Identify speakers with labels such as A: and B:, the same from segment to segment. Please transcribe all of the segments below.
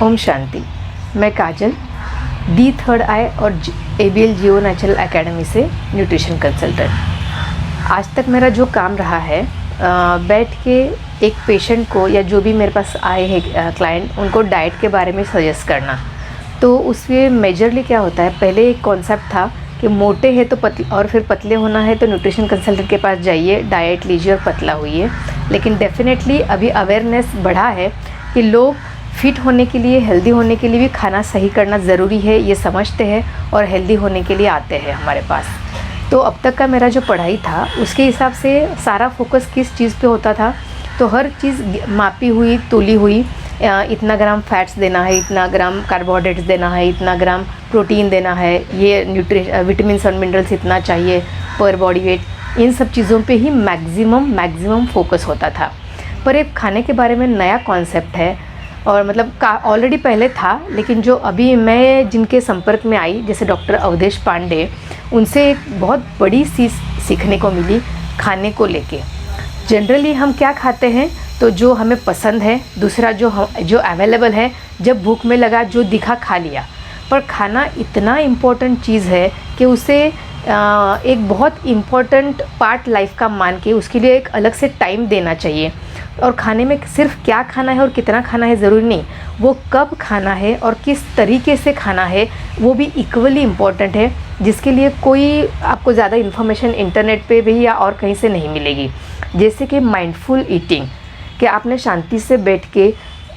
A: ओम शांति। मैं काजल दी थर्ड आई और ABL जियो natural academy से न्यूट्रिशन कंसल्टेंट। आज तक मेरा जो काम रहा है बैठ के एक पेशेंट को या जो भी मेरे पास आए हैं क्लाइंट, उनको डाइट के बारे में सजेस्ट करना। तो उसमें मेजरली क्या होता है, पहले एक कॉन्सेप्ट था कि मोटे हैं तो फिर पतले होना है तो न्यूट्रिशन कंसल्टेंट के पास जाइए, डाइट लीजिए और पतला होइए। लेकिन डेफिनेटली अभी अवेयरनेस बढ़ा है कि लोग फिट होने के लिए, हेल्दी होने के लिए भी खाना सही करना ज़रूरी है, ये समझते हैं और हेल्दी होने के लिए आते हैं हमारे पास। तो अब तक का मेरा जो पढ़ाई था उसके हिसाब से सारा फोकस किस चीज़ पे होता था, तो हर चीज़ मापी हुई, तोली हुई, इतना ग्राम फैट्स देना है, इतना ग्राम कार्बोहाइड्रेट्स देना है, इतना ग्राम प्रोटीन देना है, ये विटामिन्स और मिनरल्स इतना चाहिए पर बॉडी वेट, इन सब चीज़ों पे ही मैक्सिमम फोकस होता था। पर एक खाने के बारे में नया कॉन्सेप्ट है और मतलब ऑलरेडी पहले था, लेकिन जो अभी मैं जिनके संपर्क में आई, जैसे डॉक्टर अवधेश पांडे, उनसे एक बहुत बड़ी चीज़ सीखने को मिली खाने को लेके। जनरली हम क्या खाते हैं, तो जो हमें पसंद है, दूसरा जो अवेलेबल है, जब भूख में लगा जो दिखा खा लिया। पर खाना इतना इम्पोर्टेंट चीज़ है कि उसे एक बहुत इम्पोर्टेंट पार्ट लाइफ का मान के उसके लिए एक अलग से टाइम देना चाहिए। और खाने में सिर्फ क्या खाना है और कितना खाना है ज़रूरी नहीं, वो कब खाना है और किस तरीके से खाना है वो भी इक्वली इम्पॉर्टेंट है, जिसके लिए कोई आपको ज़्यादा इन्फॉर्मेशन इंटरनेट पे भी या और कहीं से नहीं मिलेगी। जैसे कि माइंडफुल ईटिंग, कि आपने शांति से बैठ के,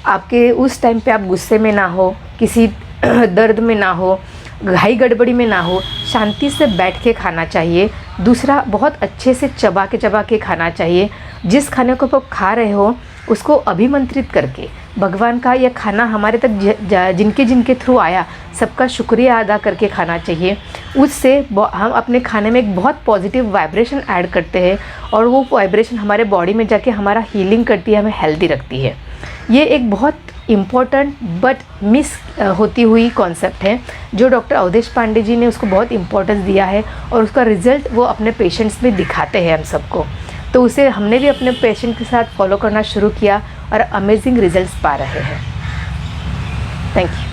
A: आपके उस टाइम पे आप गुस्से में ना हो, किसी दर्द में ना हो, घाई गड़बड़ी में ना हो, शांति से बैठ के खाना चाहिए। दूसरा, बहुत अच्छे से चबा के खाना चाहिए। जिस खाने को आप खा रहे हो उसको अभिमंत्रित करके, भगवान का यह खाना हमारे तक जिनके थ्रू आया, सबका शुक्रिया अदा करके खाना चाहिए। उससे हम अपने खाने में एक बहुत पॉजिटिव वाइब्रेशन ऐड करते हैं और वो वाइब्रेशन हमारे बॉडी में जाके हमारा हीलिंग करती है, हमें हेल्दी रखती है। ये एक बहुत इम्पॉर्टेंट बट मिस होती हुई कॉन्सेप्ट है, जो डॉक्टर अवधेश पांडे जी ने उसको बहुत इम्पोर्टेंस दिया है और उसका रिज़ल्ट वो अपने पेशेंट्स में दिखाते हैं हम सबको। तो उसे हमने भी अपने पेशेंट के साथ फॉलो करना शुरू किया और अमेजिंग रिजल्ट्स पा रहे हैं। Thank you.